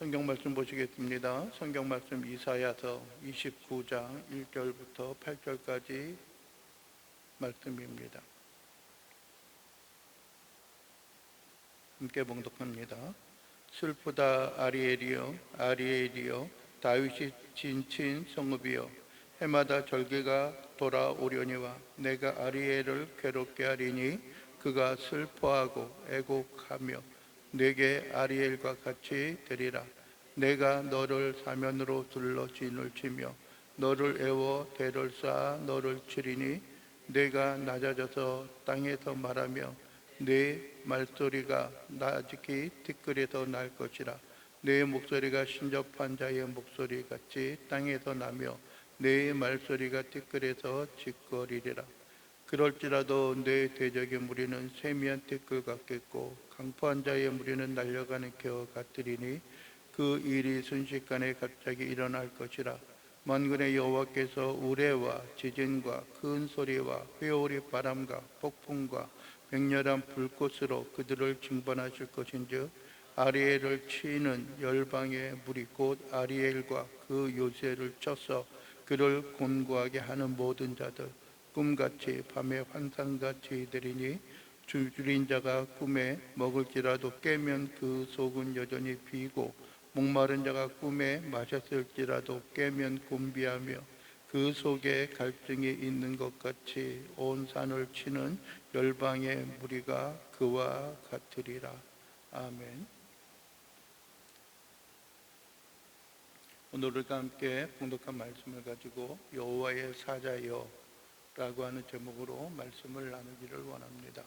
성경 말씀 보시겠습니다. 성경 말씀 이사야서 29장 1절부터 8절까지 말씀입니다. 함께 봉독합니다. 슬프다 아리엘이여, 아리엘이여, 다윗이 진친 성읍이여, 해마다 절기가 돌아오려니와 내가 아리엘을 괴롭게 하리니 그가 슬퍼하고 애곡하며 내게 아리엘과 같이 되리라. 내가 너를 사면으로 둘러 진을 치며 너를 애워 대를 쌓아 너를 치리니 내가 낮아져서 땅에서 말하며 내 말소리가 나직히 티끌에서 날 것이라. 내 목소리가 신접한 자의 목소리 같이 땅에서 나며 내 말소리가 티끌에서 짓거리리라. 그럴지라도 내 대적의 무리는 세미한 티끌 같겠고 강포한 자의 무리는 날려가는 겨 같으리니 그 일이 순식간에 갑자기 일어날 것이라. 만군의 여호와께서 우레와 지진과 큰 소리와 회오리 바람과 폭풍과 맹렬한 불꽃으로 그들을 징벌하실 것인즉 아리엘을 치는 열방의 무리 곧 아리엘과 그 요새를 쳐서 그를 곤고하게 하는 모든 자들 꿈같이 밤에 환상같이 되리니 줄인 자가 꿈에 먹을지라도 깨면 그 속은 여전히 비고 목마른 자가 꿈에 마셨을지라도 깨면 곤비하며 그 속에 갈증이 있는 것 같이 온 산을 치는 열방의 무리가 그와 같으리라. 아멘. 오늘 우리가 함께 봉독한 말씀을 가지고 여호와의 사자여 라고 하는 제목으로 말씀을 나누기를 원합니다.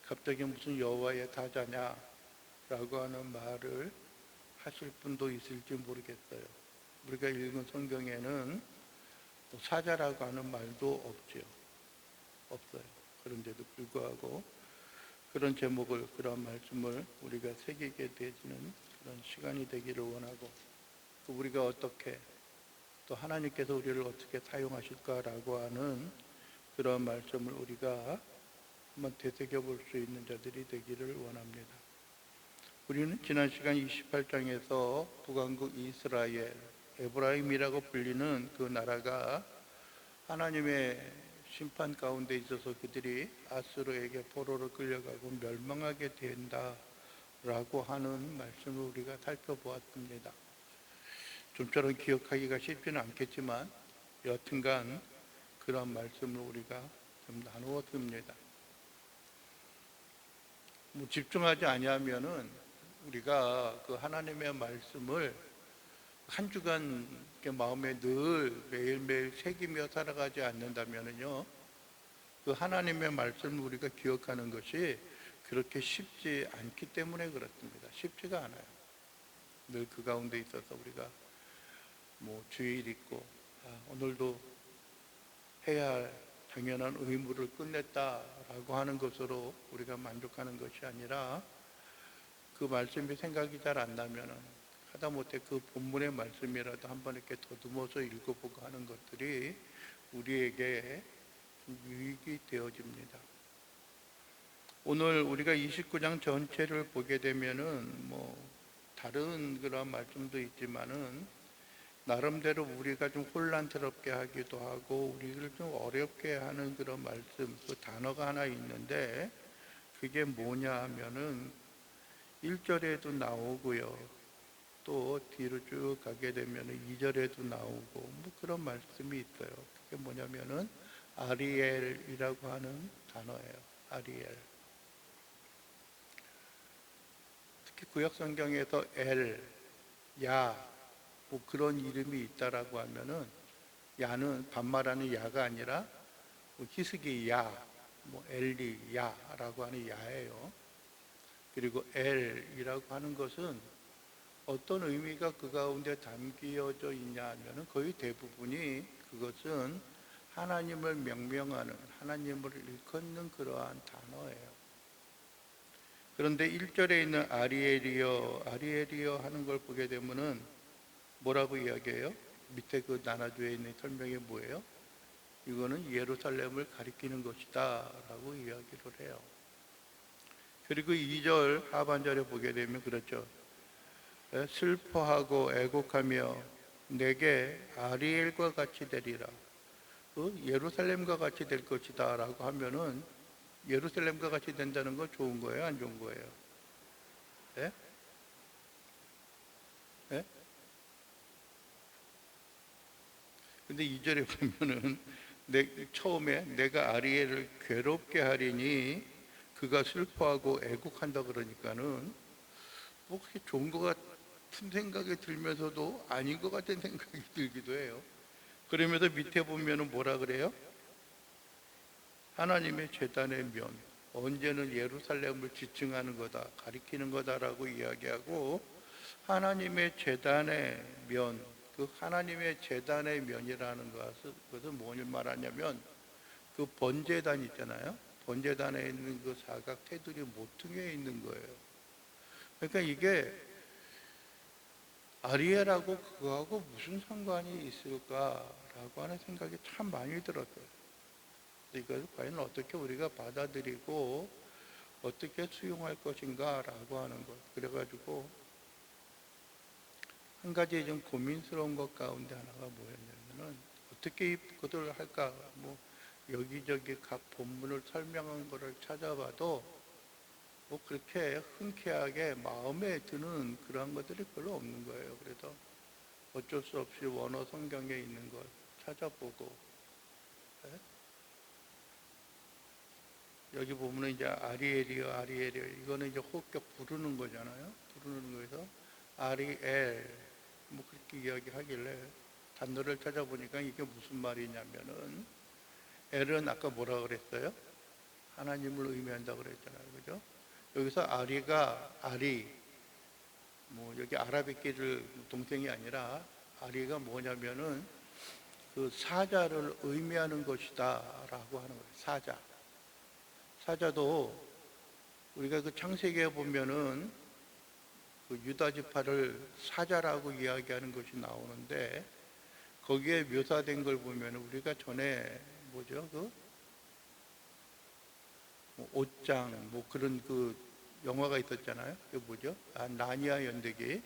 갑자기 무슨 여호와의 사자냐 라고 하는 말을 하실 분도 있을지 모르겠어요. 우리가 읽은 성경에는 사자라고 하는 말도 없어요. 그런데도 불구하고 그런 제목을, 그런 말씀을 우리가 새기게 되는 그런 시간이 되기를 원하고, 또 우리가 어떻게, 또 하나님께서 우리를 어떻게 사용하실까라고 하는 그런 말씀을 우리가 한번 되새겨볼 수 있는 자들이 되기를 원합니다. 우리는 지난 시간 28장에서 북왕국 이스라엘, 에브라임이라고 불리는 그 나라가 하나님의 심판 가운데 있어서 그들이 아수르에게 포로로 끌려가고 멸망하게 된다라고 하는 말씀을 우리가 살펴보았습니다. 좀처럼 기억하기가 쉽지는 않겠지만 여튼간 그런 말씀을 우리가 좀 나누었습니다. 집중하지 아니하면은 우리가 그 하나님의 말씀을 한 주간 마음에 늘 매일매일 새기며 살아가지 않는다면은요, 그 하나님의 말씀을 우리가 기억하는 것이 그렇게 쉽지 않기 때문에 그렇습니다. 쉽지가 않아요. 늘 그 가운데 있어서 우리가 주일 있고 오늘도 해야 할 당연한 의무를 끝냈다라고 하는 것으로 우리가 만족하는 것이 아니라 그 말씀이 생각이 잘 안 나면은 하다못해 그 본문의 말씀이라도 한번 이렇게 더듬어서 읽어보고 하는 것들이 우리에게 유익이 되어집니다. 오늘 우리가 29장 전체를 보게 되면은 다른 그런 말씀도 있지만은 나름대로 우리가 좀 혼란스럽게 하기도 하고 우리를 좀 어렵게 하는 그런 말씀, 그 단어가 하나 있는데 그게 뭐냐 하면은 1절에도 나오고요, 또 뒤로 쭉 가게 되면 2절에도 나오고 그런 말씀이 있어요. 그게 뭐냐면은 아리엘이라고 하는 단어예요. 아리엘. 특히 구약 성경에서 엘, 야 그런 이름이 있다라고 하면은 야는 반말하는 야가 아니라 히스기 야, 엘리 야라고 하는 야예요. 그리고 엘이라고 하는 것은 어떤 의미가 그 가운데 담겨져 있냐 하면은 거의 대부분이 그것은 하나님을 명명하는, 하나님을 일컫는 그러한 단어예요. 그런데 1절에 있는 아리엘이여, 아리엘이여 하는 걸 보게 되면은 뭐라고 이야기해요? 밑에 그 나눠주에 있는 설명이 뭐예요? 이거는 예루살렘을 가리키는 것이다 라고 이야기를 해요. 그리고 2절 하반절에 보게 되면 그렇죠. 슬퍼하고 애곡하며 내게 아리엘과 같이 되리라. 예루살렘과 같이 될 것이다 라고 하면은 예루살렘과 같이 된다는 건 좋은 거예요, 안 좋은 거예요? 예? 예? 근데 2절에 보면은 처음에 내가 아리엘을 괴롭게 하리니 그가 슬퍼하고 애곡한다 그러니까는 뭐 그렇게 좋은 것 같은 생각이 들면서도 아닌 것 같은 생각이 들기도 해요. 그러면서 밑에 보면은 뭐라 그래요? 하나님의 제단의 면, 언제는 예루살렘을 지칭하는 거다, 가리키는 거다라고 이야기하고, 하나님의 제단의 면, 그 하나님의 제단의 면이라는 것은 뭘 말하냐면 그 번제단 있잖아요. 번제단에 있는 그 사각 테두리 모퉁이에 있는 거예요. 그러니까 이게 아리엘하고 그거하고 무슨 상관이 있을까라고 하는 생각이 참 많이 들었어요. 이걸 과연 어떻게 우리가 받아들이고 어떻게 수용할 것인가라고 하는 것. 그래가지고 한 가지 좀 고민스러운 것 가운데 하나가 뭐였냐면은 어떻게 이것을 할까? 뭐 여기저기 각 본문을 설명한 것을 찾아봐도 뭐 그렇게 흔쾌하게 마음에 드는 그런 것들이 별로 없는 거예요. 그래서 어쩔 수 없이 원어 성경에 있는 걸 찾아보고, 예? 여기 보면은 이제 아리엘이요, 아리엘이요. 이거는 이제 호격 부르는 거잖아요. 부르는 거에서 아리엘, 뭐 그렇게 이야기하길래 단어를 찾아보니까 이게 무슨 말이냐면은 엘은 아까 뭐라 그랬어요? 하나님을 의미한다 그랬잖아요. 그죠? 여기서 아리가 아리, 뭐 여기 아라비끼를 동생이 아니라 아리가 뭐냐면은 그 사자를 의미하는 것이다 라고 하는 거예요. 사자도 우리가 그 창세기에 보면은 그 유다 지파를 사자라고 이야기하는 것이 나오는데 거기에 묘사된 걸 보면 우리가 전에 뭐죠? 그 옷장 뭐 그런 그 영화가 있었잖아요. 그게 뭐죠? 나니아 연대기.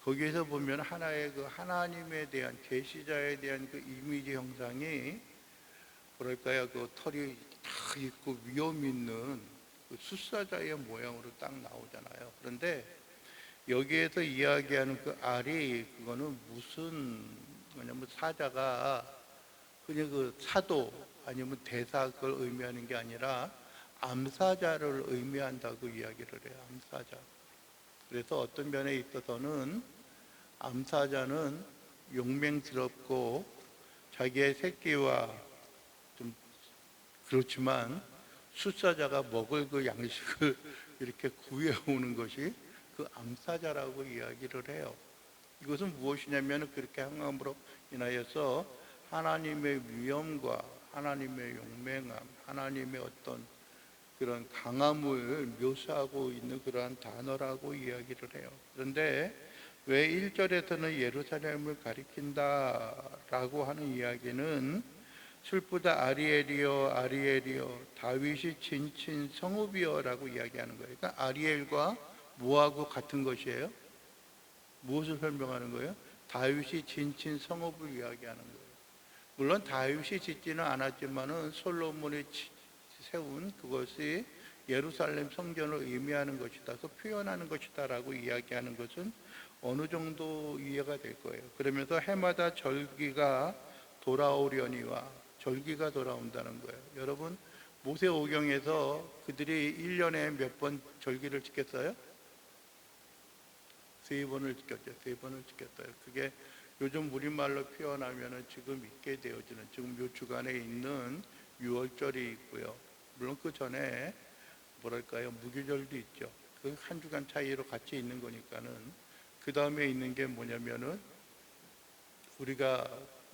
거기에서 보면 하나의 그 하나님에 대한 계시자에 대한 그 이미지 형상이 뭐랄까요? 그 털이 딱 있고 위험 있는 그 숫사자의 모양으로 딱 나오잖아요. 그런데 여기에서 이야기하는 그 알이 그거는 무슨 뭐냐면 사자가 그냥 그 사도 아니면 대사 그걸 의미하는 게 아니라 암사자를 의미한다고 이야기를 해요. 암사자. 그래서 어떤 면에 있어서는 암사자는 용맹스럽고 자기의 새끼와 좀 그렇지만 숫사자가 먹을 그 양식을 이렇게 구해오는 것이 그 암사자라고 이야기를 해요. 이것은 무엇이냐면 그렇게 행함으로 인하여서 하나님의 위엄과 하나님의 용맹함, 하나님의 어떤 그런 강함을 묘사하고 있는 그러한 단어라고 이야기를 해요. 그런데 왜 1절에서는 예루살렘을 가리킨다라고 하는 이야기는 슬프다 아리엘이여 아리엘이여 다윗이 진친 성읍이여라고 이야기하는 거예요. 그러니까 아리엘과 뭐하고 같은 것이에요? 무엇을 설명하는 거예요? 다윗이 진친 성읍을 이야기하는 거예요. 물론 다윗이 짓지는 않았지만은 솔로몬이 세운 그것이 예루살렘 성전을 의미하는 것이다, 그 표현하는 것이다라고 이야기하는 것은 어느 정도 이해가 될 거예요. 그러면서 해마다 절기가 돌아오려니와 절기가 돌아온다는 거예요. 여러분 모세오경에서 그들이 1년에 몇 번 절기를 지켰어요? 3번을 지켰죠. 3번을 지켰어요. 그게 요즘 우리말로 표현하면 지금 있게 되어지는 지금 요 주간에 있는 6월절이 있고요. 물론 그 전에 뭐랄까요 무교절도 있죠. 그 한 주간 차이로 같이 있는 거니까는 그 다음에 있는 게 뭐냐면은 우리가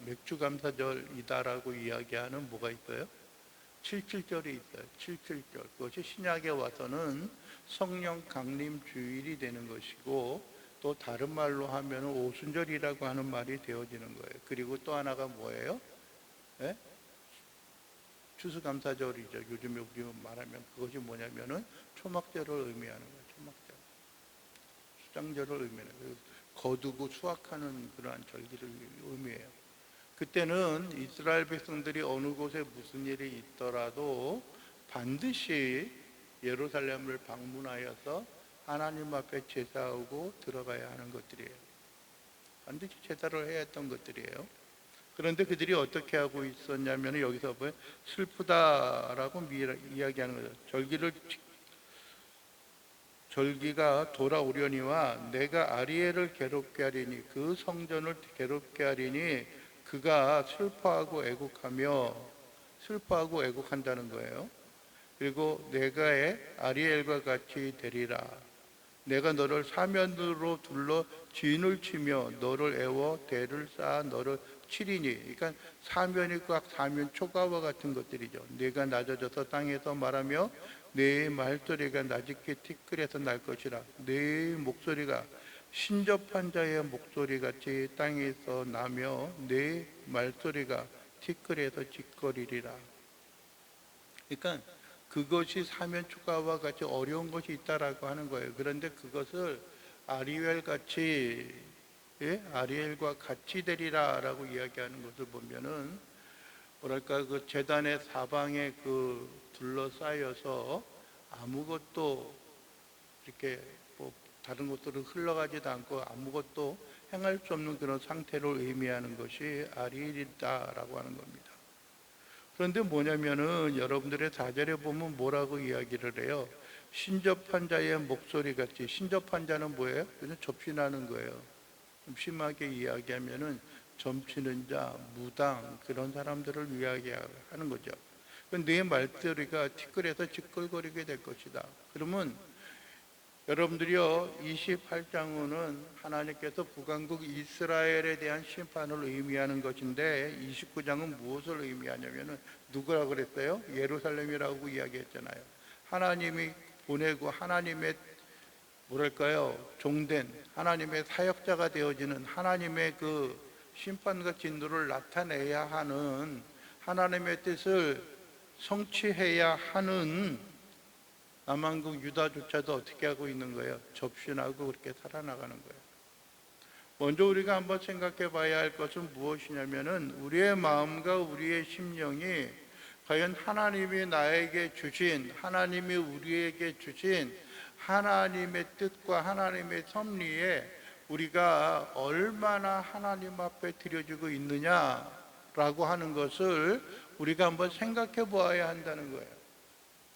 맥주감사절이다라고 이야기하는 뭐가 있어요? 칠칠절이 있어요. 칠칠절. 그것이 신약에 와서는 성령 강림 주일이 되는 것이고 또 다른 말로 하면 오순절이라고 하는 말이 되어지는 거예요. 그리고 또 하나가 뭐예요? 예? 추수감사절이죠. 요즘에 우리 말하면 그것이 뭐냐면은 초막절을 의미하는 거예요. 초막절. 축장절을 의미해요. 거두고 수확하는 그러한 절기를 의미해요. 그때는 이스라엘 백성들이 어느 곳에 무슨 일이 있더라도 반드시 예루살렘을 방문하여서 하나님 앞에 제사하고 들어가야 하는 것들이에요. 반드시 제사를 해야 했던 것들이에요. 그런데 그들이 어떻게 하고 있었냐면 여기서 보면 슬프다라고 이야기하는 거죠. 절기가 돌아오려니와 내가 아리엘을 괴롭게 하리니 그 성전을 괴롭게 하리니 그가 슬퍼하고 애곡한다는 거예요. 그리고 내가 아리엘과 같이 되리라. 내가 너를 사면으로 둘러 진을 치며 너를 애워 대를 쌓아 너를 치리니. 그러니까 사면이 꽉 사면 초가와 같은 것들이죠. 내가 낮아져서 땅에서 말하며 내 말소리가 낮게 티끌에서 날 것이라. 내 목소리가 신접한 자의 목소리같이 땅에서 나며 내 말소리가 티끌에서 짖거리리라. 그러니까 그것이 사면 초가와 같이 어려운 것이 있다라고 하는 거예요. 그런데 그것을 아리엘과 같이 되리라라고 이야기하는 것을 보면은 뭐랄까 그 제단의 사방에 그 둘러싸여서 아무것도 이렇게 뭐 다른 것들은 흘러가지도 않고 아무것도 행할 수 없는 그런 상태를 의미하는 것이 아리엘이다라고 하는 겁니다. 그런데 뭐냐면은 여러분들의 4절에 보면 뭐라고 이야기를 해요? 신접한 자의 목소리 같이. 신접한 자는 뭐예요? 그냥 접신하는 거예요. 좀 심하게 이야기하면은 점치는 자, 무당 그런 사람들을 이야기하는 거죠. 네 말소리가 티끌에서 찌끌거리게 될 것이다. 그러면 여러분들이요 28장은 하나님께서 북왕국 이스라엘에 대한 심판을 의미하는 것인데 29장은 무엇을 의미하냐면은 누구라고 그랬어요? 예루살렘이라고 이야기했잖아요. 하나님이 보내고 하나님의 뭐랄까요? 종된 하나님의 사역자가 되어지는 하나님의 그 심판과 진노를 나타내야 하는 하나님의 뜻을 성취해야 하는 남한국 유다조차도 어떻게 하고 있는 거예요? 접신하고 그렇게 살아나가는 거예요. 먼저 우리가 한번 생각해 봐야 할 것은 무엇이냐면은 우리의 마음과 우리의 심령이 과연 하나님이 나에게 주신, 하나님이 우리에게 주신 하나님의 뜻과 하나님의 섭리에 우리가 얼마나 하나님 앞에 드려지고 있느냐라고 하는 것을 우리가 한번 생각해 보아야 한다는 거예요.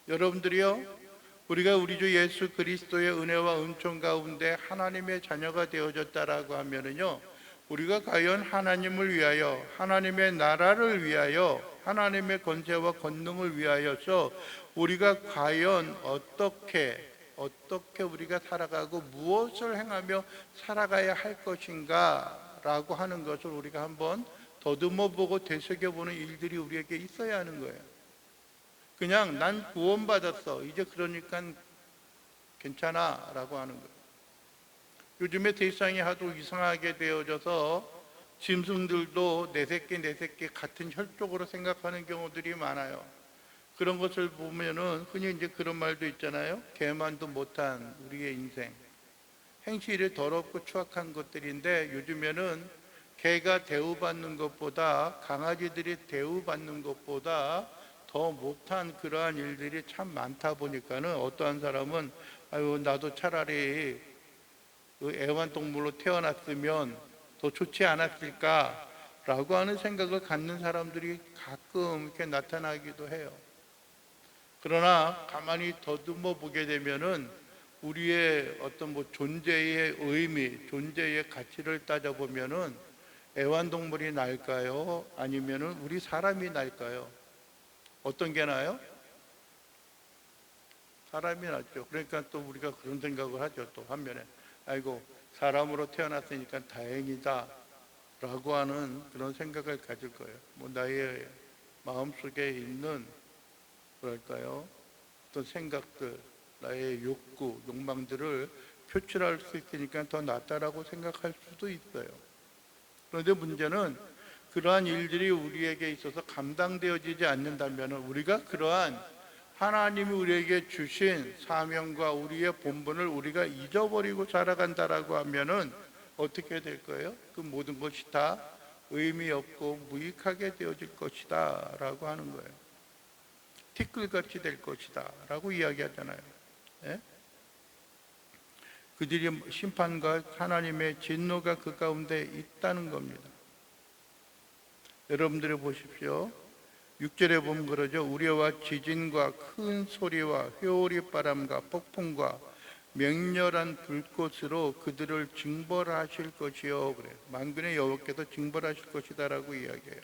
여러분들이요, 우리가 우리 주 예수 그리스도의 은혜와 은총 가운데 하나님의 자녀가 되어졌다라고 하면은요, 우리가 과연 하나님을 위하여, 하나님의 나라를 위하여, 하나님의 권세와 권능을 위하여서 우리가 과연 어떻게 우리가 살아가고 무엇을 행하며 살아가야 할 것인가 라고 하는 것을 우리가 한번 더듬어 보고 되새겨보는 일들이 우리에게 있어야 하는 거예요. 그냥 난 구원받았어, 이제 그러니까 괜찮아 라고 하는 거예요. 요즘에 세상이 하도 이상하게 되어져서 짐승들도 내 새끼 같은 혈족으로 생각하는 경우들이 많아요. 그런 것을 보면은 흔히 이제 그런 말도 있잖아요. 개만도 못한 우리의 인생. 행실이 더럽고 추악한 것들인데 요즘에는 개가 대우받는 것보다, 강아지들이 대우받는 것보다 더 못한 그러한 일들이 참 많다 보니까는 어떠한 사람은 아유 나도 차라리 애완동물로 태어났으면 더 좋지 않았을까라고 하는 생각을 갖는 사람들이 가끔 이렇게 나타나기도 해요. 그러나 가만히 더듬어 보게 되면은 우리의 어떤 뭐 존재의 의미, 존재의 가치를 따져보면은 애완동물이 나을까요? 아니면은 우리 사람이 나을까요? 어떤 게 나아요? 사람이 낫죠. 그러니까 또 우리가 그런 생각을 하죠. 또 반면에 아이고 사람으로 태어났으니까 다행이다 라고 하는 그런 생각을 가질 거예요. 뭐 나의 마음속에 있는 뭐랄까요? 어떤 생각들, 나의 욕구, 욕망들을 표출할 수 있으니까 더 낫다라고 생각할 수도 있어요. 그런데 문제는 그러한 일들이 우리에게 있어서 감당되어지지 않는다면 우리가 그러한 하나님이 우리에게 주신 사명과 우리의 본분을 우리가 잊어버리고 살아간다라고 하면은 어떻게 될 거예요? 그 모든 것이 다 의미 없고 무익하게 되어질 것이다 라고 하는 거예요. 티끌같이 될 것이다 라고 이야기하잖아요. 예? 그들이 심판과 하나님의 진노가 그 가운데 있다는 겁니다. 여러분들이 보십시오. 6절에 보면 그러죠. 우레와 지진과 큰 소리와 회오리 바람과 폭풍과 맹렬한 불꽃으로 그들을 징벌하실 것이요. 그래요. 만군의 여호와께서 징벌하실 것이다 라고 이야기해요.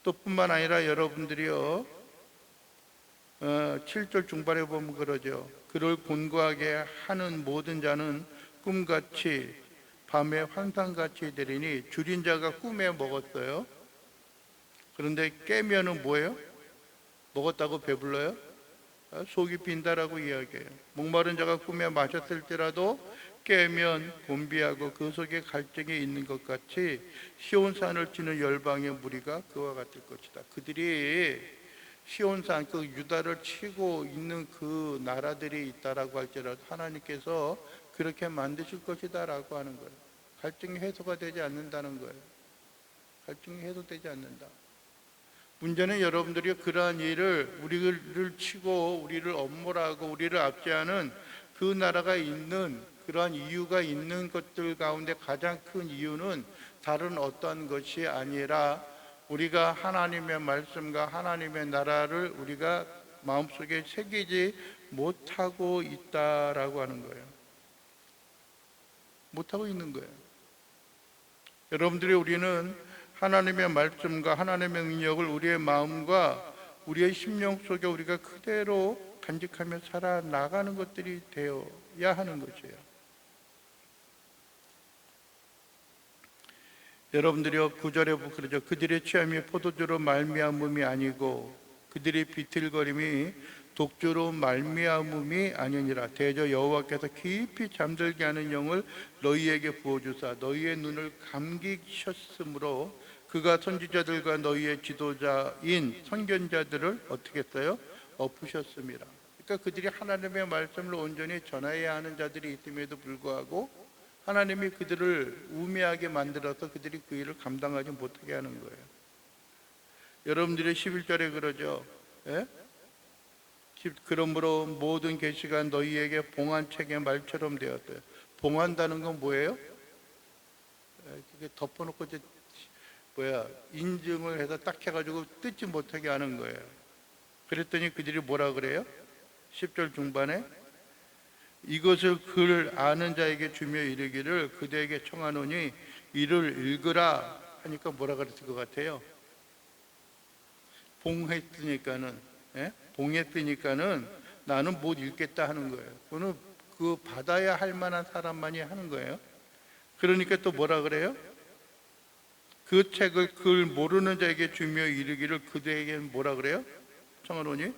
또 뿐만 아니라 여러분들이요 7절 중반에 보면 그러죠. 그를 곤고하게 하는 모든 자는 꿈같이 밤에 환상같이 되리니 줄인 자가 꿈에 먹었어요. 그런데 깨면은 뭐예요? 먹었다고 배불러요? 속이 빈다라고 이야기해요. 목마른 자가 꿈에 마셨을지라도 깨면 곤비하고 그 속에 갈증이 있는 것 같이 시온산을 치는 열방의 무리가 그와 같을 것이다. 그들이 시온산 그 유다를 치고 있는 그 나라들이 있다라고 할지라도 하나님께서 그렇게 만드실 것이다라고 하는 거예요. 갈증이 해소가 되지 않는다는 거예요. 갈증이 해소되지 않는다. 문제는 여러분들이 그러한 일을 우리를 치고 우리를 엄몰하고 우리를 압제하는 그 나라가 있는 그러한 이유가 있는 것들 가운데 가장 큰 이유는 다른 어떠한 것이 아니라 우리가 하나님의 말씀과 하나님의 나라를 우리가 마음속에 새기지 못하고 있다라고 하는 거예요. 못하고 있는 거예요. 여러분들이 우리는 하나님의 말씀과 하나님의 능력을 우리의 마음과 우리의 심령 속에 우리가 그대로 간직하며 살아나가는 것들이 되어야 하는 것이에요. 여러분들이요 9절에 그러죠. 그들의 취함이 포도주로 말미암음이 아니고 그들의 비틀거림이 독주로 말미암음이 아니니라. 대저 여호와께서 깊이 잠들게 하는 영을 너희에게 부어주사 너희의 눈을 감기셨으므로 그가 선지자들과 너희의 지도자인 선견자들을 어떻게 했어요? 엎으셨습니다. 그러니까 그들이 하나님의 말씀을 온전히 전해야 하는 자들이 있음에도 불구하고 하나님이 그들을 우매하게 만들어서 그들이 그 일을 감당하지 못하게 하는 거예요. 여러분들이 11절에 그러죠. 예? 그러므로 모든 계시가 너희에게 봉한책의 말처럼 되었어요. 봉한다는 건 뭐예요? 덮어놓고 이제 인증을 해서 딱 해가지고 뜯지 못하게 하는 거예요. 그랬더니 그들이 뭐라 그래요? 10절 중반에 이것을 글 아는 자에게 주며 이르기를 그대에게 청하노니 이를 읽으라 하니까 뭐라 그랬을 것 같아요? 봉했으니까는 봉했으니까는 나는 못 읽겠다 하는 거예요. 그거는 그 받아야 할 만한 사람만이 하는 거예요. 그러니까 또 뭐라 그래요? 그 책을 그걸 모르는 자에게 주며 이르기를 그대에게 뭐라 그래요? 청하노니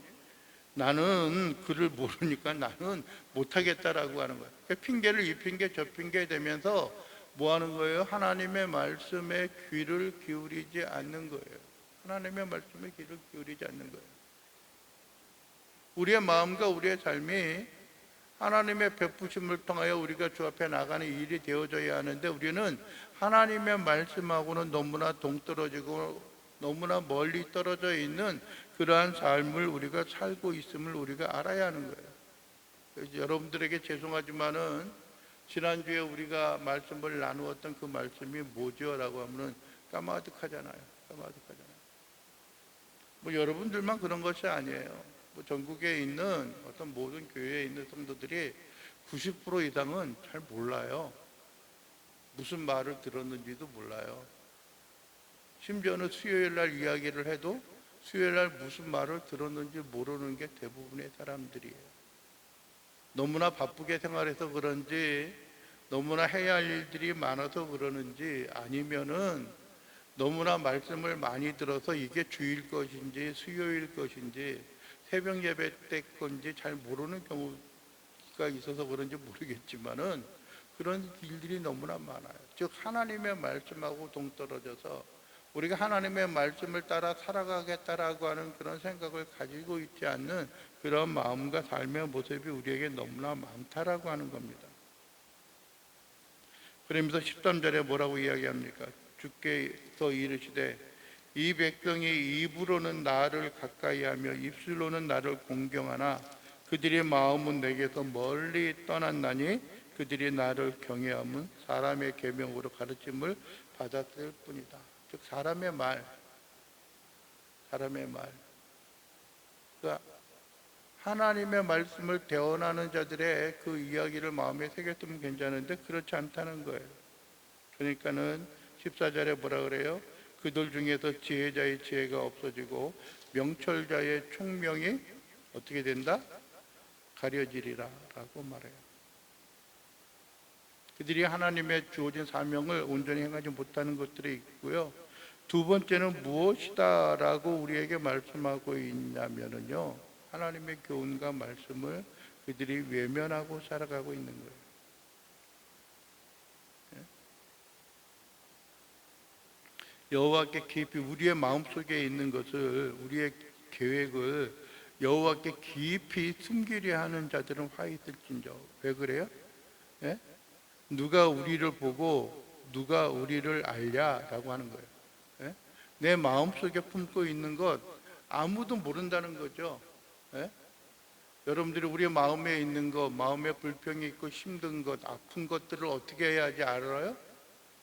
나는 글을 모르니까 나는 못하겠다라고 하는 거예요. 그러니까 핑계를 이 핑계 저 핑계 대면서 뭐 하는 거예요? 하나님의 말씀에 귀를 기울이지 않는 거예요. 하나님의 말씀에 귀를 기울이지 않는 거예요. 우리의 마음과 우리의 삶이 하나님의 베푸심을 통하여 우리가 주 앞에 나가는 일이 되어져야 하는데 우리는 하나님의 말씀하고는 너무나 동떨어지고 너무나 멀리 떨어져 있는 그러한 삶을 우리가 살고 있음을 우리가 알아야 하는 거예요. 그래서 여러분들에게 죄송하지만은 지난주에 우리가 말씀을 나누었던 그 말씀이 뭐죠? 라고 하면은 까마득하잖아요. 까마득하잖아요. 뭐 여러분들만 그런 것이 아니에요. 뭐 전국에 있는 어떤 모든 교회에 있는 성도들이 90% 이상은 잘 몰라요. 무슨 말을 들었는지도 몰라요. 심지어는 수요일 날 이야기를 해도 수요일 날 무슨 말을 들었는지 모르는 게 대부분의 사람들이에요. 너무나 바쁘게 생활해서 그런지 너무나 해야 할 일들이 많아서 그러는지 아니면은 너무나 말씀을 많이 들어서 이게 주일 것인지 수요일 것인지 새벽 예배 때 건지 잘 모르는 경우가 있어서 그런지 모르겠지만은 그런 일들이 너무나 많아요. 즉 하나님의 말씀하고 동떨어져서 우리가 하나님의 말씀을 따라 살아가겠다라고 하는 그런 생각을 가지고 있지 않는 그런 마음과 삶의 모습이 우리에게 너무나 많다라고 하는 겁니다. 그러면서 13절에 뭐라고 이야기합니까? 주께서 이르시되 이 백성이 입으로는 나를 가까이하며 입술로는 나를 공경하나 그들의 마음은 내게서 멀리 떠났나니 그들이 나를 경외함은 사람의 계명으로 가르침을 받았을 뿐이다. 즉 사람의 말. 그러니까 하나님의 말씀을 대언하는 자들의 그 이야기를 마음에 새겼으면 괜찮은데 그렇지 않다는 거예요. 그러니까는 14절에 뭐라 그래요? 그들 중에서 지혜자의 지혜가 없어지고 명철자의 총명이 어떻게 된다? 가려지리라 라고 말해요. 그들이 하나님의 주어진 사명을 온전히 행하지 못하는 것들이 있고요. 두 번째는 무엇이다 라고 우리에게 말씀하고 있냐면요, 하나님의 교훈과 말씀을 그들이 외면하고 살아가고 있는 거예요. 여호와께 깊이 우리의 마음속에 있는 것을, 우리의 계획을 여호와께 깊이 숨기려 하는 자들은 화 있을진저. 왜 그래요? 예? 누가 우리를 보고 누가 우리를 알랴라고 하는 거예요. 예? 내 마음속에 품고 있는 것 아무도 모른다는 거죠. 예? 여러분들이 우리 마음에 있는 것, 마음에 불평이 있고 힘든 것, 아픈 것들을 어떻게 해야지 알아요?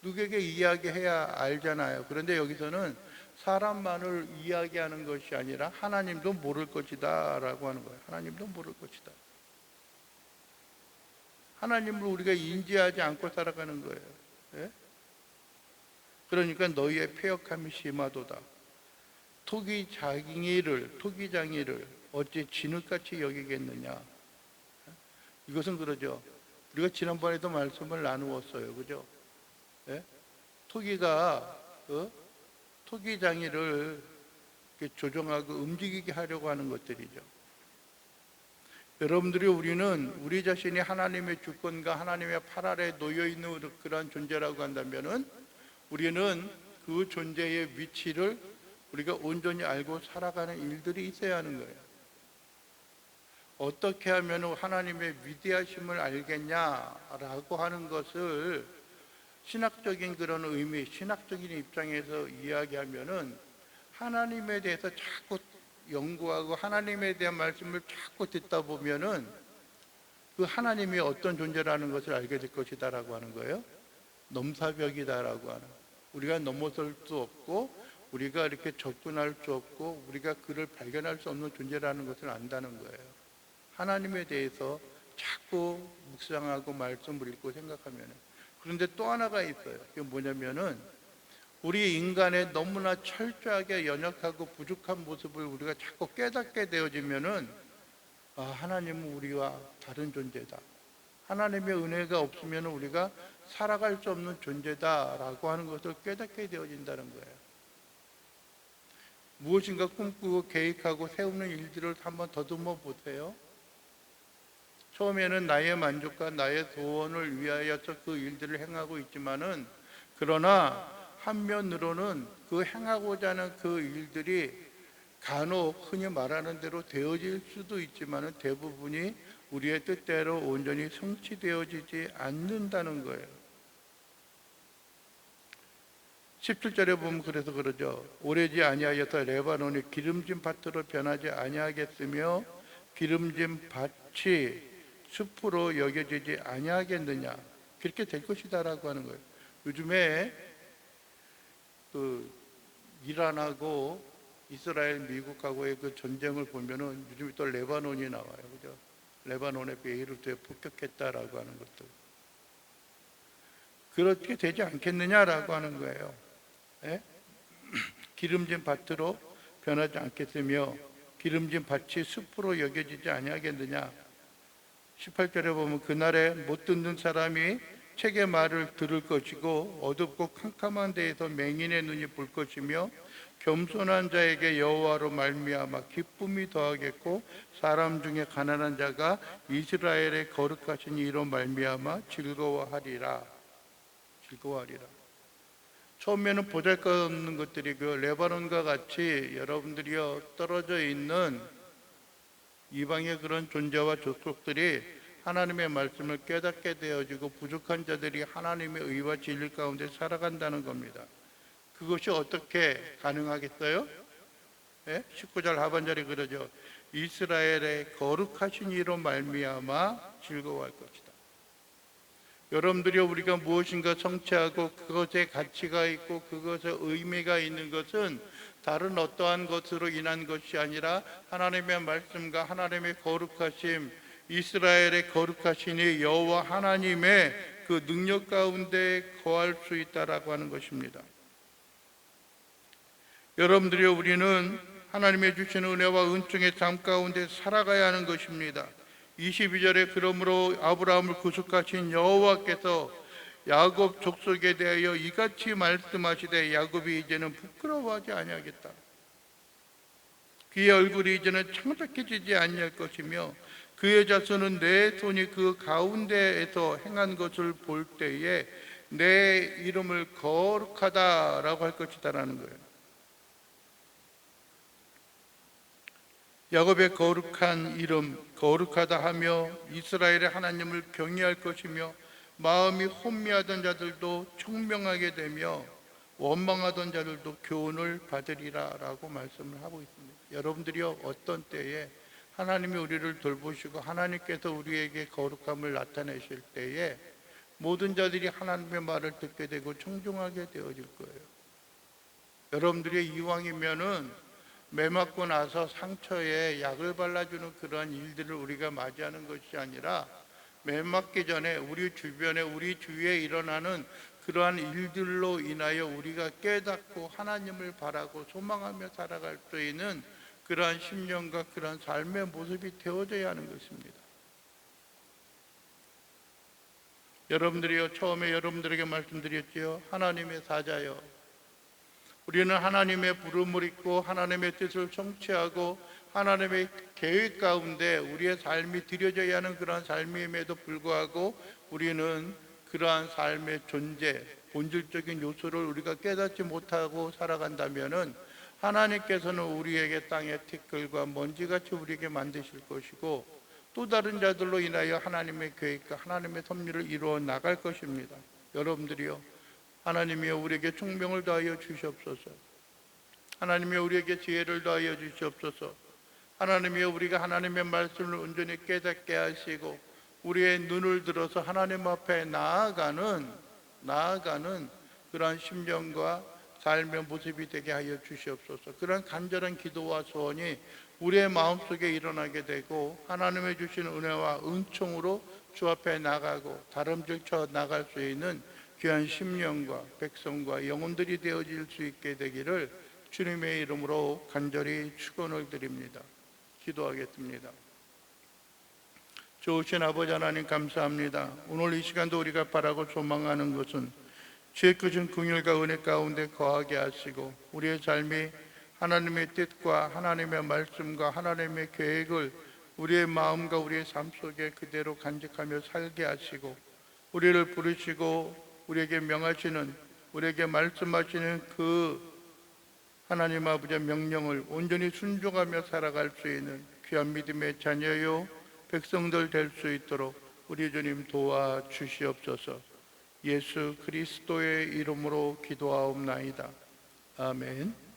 누구에게 이야기해야 알잖아요. 그런데 여기서는 사람만을 이야기하는 것이 아니라 하나님도 모를 것이다 라고 하는 거예요. 하나님도 모를 것이다. 하나님을 우리가 인지하지 않고 살아가는 거예요. 예? 그러니까 너희의 패역함이 심하도다. 토기장이를 어찌 진흙같이 여기겠느냐. 이것은 그러죠. 우리가 지난번에도 말씀을 나누었어요. 그죠? 예? 토기가 토기장이를 조종하고 움직이게 하려고 하는 것들이죠. 여러분들이 우리는 우리 자신이 하나님의 주권과 하나님의 팔 아래에 놓여 있는 그러한 존재라고 한다면은 우리는 그 존재의 위치를 우리가 온전히 알고 살아가는 일들이 있어야 하는 거예요. 어떻게 하면 하나님의 위대하심을 알겠냐라고 하는 것을 신학적인 그런 의미, 신학적인 입장에서 이야기하면은 하나님에 대해서 자꾸 연구하고 하나님에 대한 말씀을 자꾸 듣다 보면은 그 하나님이 어떤 존재라는 것을 알게 될 것이다라고 하는 거예요. 넘사벽이다라고 하는, 우리가 넘어설 수 없고 우리가 이렇게 접근할 수 없고 우리가 그를 발견할 수 없는 존재라는 것을 안다는 거예요. 하나님에 대해서 자꾸 묵상하고 말씀을 읽고 생각하면은. 그런데 또 하나가 있어요. 그게 뭐냐면은 우리 인간의 너무나 철저하게 연약하고 부족한 모습을 우리가 자꾸 깨닫게 되어지면은 하나님은 우리와 다른 존재다. 하나님의 은혜가 없으면 우리가 살아갈 수 없는 존재다라고 하는 것을 깨닫게 되어진다는 거예요. 무엇인가 꿈꾸고 계획하고 세우는 일들을 한번 더듬어 보세요. 처음에는 나의 만족과 나의 소원을 위하여서 그 일들을 행하고 있지만은, 그러나 한면으로는 그 행하고자 하는 그 일들이 간혹 흔히 말하는 대로 되어질 수도 있지만은 대부분이 우리의 뜻대로 온전히 성취되어지지 않는다는 거예요. 17절에 보면 그래서 그러죠. 오래지 아니하여서 레바논이 기름진 밭으로 변하지 아니하겠으며 기름진 밭이 숲으로 여겨지지 아니하겠느냐. 그렇게 될 것이다라고 하는 거예요. 요즘에 그 이란하고 이스라엘, 미국하고의 그 전쟁을 보면은 요즘에 또 레바논이 나와요. 그죠? 레바논의 베이루트에 폭격했다라고 하는 것들. 그렇게 되지 않겠느냐라고 하는 거예요. 예? 기름진 밭으로 변하지 않겠으며 기름진 밭이 숲으로 여겨지지 아니하겠느냐. 18절에 보면 그날에 못 듣는 사람이 책의 말을 들을 것이고 어둡고 캄캄한 데에서 맹인의 눈이 볼 것이며 겸손한 자에게 여호와로 말미암아 기쁨이 더하겠고 사람 중에 가난한 자가 이스라엘의 거룩하신 이로 말미암아 즐거워하리라. 처음에는 보잘것없는 것들이 그 레바논과 같이 여러분들이요 떨어져 있는 이방의 그런 존재와 족속들이 하나님의 말씀을 깨닫게 되어지고 부족한 자들이 하나님의 의와 진리 가운데 살아간다는 겁니다. 그것이 어떻게 가능하겠어요? 예? 19절 하반절에 그러죠. 이스라엘의 거룩하신 이로 말미암아 즐거워할 것이다. 여러분들이 우리가 무엇인가 성취하고 그것에 가치가 있고 그것에 의미가 있는 것은 다른 어떠한 것으로 인한 것이 아니라 하나님의 말씀과 하나님의 거룩하심, 이스라엘의 거룩하시니 여호와 하나님의 그 능력 가운데 거할 수 있다라고 하는 것입니다. 여러분들이 우리는 하나님의 주시는 은혜와 은총의 삶 가운데 살아가야 하는 것입니다. 22절에 그러므로 아브라함을 구속하신 여호와께서 야곱 족속에 대하여 이같이 말씀하시되 야곱이 이제는 부끄러워하지 아니하겠다. 그의 얼굴이 이제는 창백해지지 아니할 것이며 그의 자손은 내 손이 그 가운데에서 행한 것을 볼 때에 내 이름을 거룩하다라고 할 것이다라는 거예요. 야곱의 거룩한 이름, 거룩하다 하며 이스라엘의 하나님을 경외할 것이며 마음이 혼미하던 자들도 총명하게 되며 원망하던 자들도 교훈을 받으리라 라고 말씀을 하고 있습니다. 여러분들이요 어떤 때에 하나님이 우리를 돌보시고 하나님께서 우리에게 거룩함을 나타내실 때에 모든 자들이 하나님의 말을 듣게 되고 청종하게 되어질 거예요. 여러분들이 이왕이면은 매 맞고 나서 상처에 약을 발라주는 그러한 일들을 우리가 맞이하는 것이 아니라 매 맞기 전에 우리 주변에 우리 주위에 일어나는 그러한 일들로 인하여 우리가 깨닫고 하나님을 바라고 소망하며 살아갈 수 있는 그러한 심령과 그러한 삶의 모습이 되어져야 하는 것입니다. 여러분들이요 처음에 여러분들에게 말씀드렸지요. 하나님의 사자요, 우리는 하나님의 부름을 입고 하나님의 뜻을 성취하고 하나님의 계획 가운데 우리의 삶이 드려져야 하는 그러한 삶임에도 불구하고 우리는 그러한 삶의 존재, 본질적인 요소를 우리가 깨닫지 못하고 살아간다면은 하나님께서는 우리에게 땅의 티끌과 먼지같이 우리에게 만드실 것이고 또 다른 자들로 인하여 하나님의 계획과 하나님의 섭리를 이루어 나갈 것입니다. 여러분들이요 하나님이여 우리에게 총명을 더하여 주시옵소서. 하나님이여 우리에게 지혜를 더하여 주시옵소서. 하나님이여 우리가 하나님의 말씀을 온전히 깨닫게 하시고 우리의 눈을 들어서 하나님 앞에 나아가는 그러한 심령과 삶의 모습이 되게 하여 주시옵소서. 그런 간절한 기도와 소원이 우리의 마음속에 일어나게 되고 하나님의 주시는 은혜와 은총으로 주 앞에 나가고 다름질쳐 나갈 수 있는 귀한 심령과 백성과 영혼들이 되어질 수 있게 되기를 주님의 이름으로 간절히 축원을 드립니다. 기도하겠습니다. 좋으신 아버지 하나님 감사합니다. 오늘 이 시간도 우리가 바라고 소망하는 것은 주의 크신 긍휼과 은혜 가운데 거하게 하시고 우리의 삶이 하나님의 뜻과 하나님의 말씀과 하나님의 계획을 우리의 마음과 우리의 삶 속에 그대로 간직하며 살게 하시고 우리를 부르시고 우리에게 명하시는 우리에게 말씀하시는 그 하나님 아버지의 명령을 온전히 순종하며 살아갈 수 있는 귀한 믿음의 자녀요 백성들 될 수 있도록 우리 주님 도와주시옵소서. 예수 그리스도의 이름으로 기도하옵나이다. 아멘.